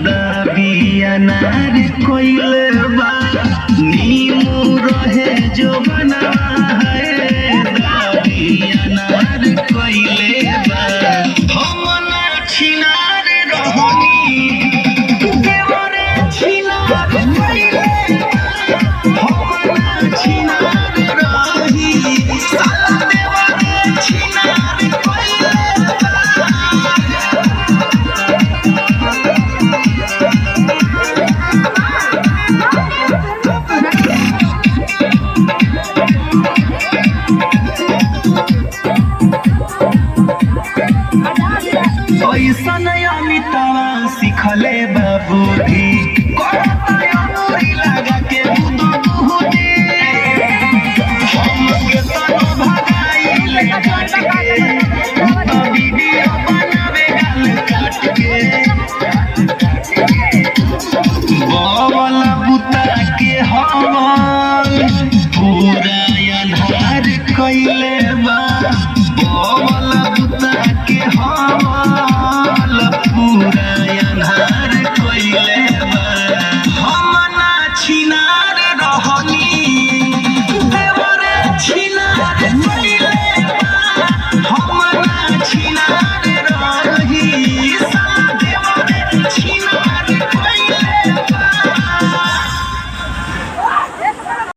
दाबिया नार कोइले बा नीमू रहे जो बना है दाबिया नार कोइले बा हम ना छिनार रहनी देवरे छिनार कोइले हम ना छिनार रही साला देवरे छिनार कोइले ऐसन अमितावा सिखले बाबू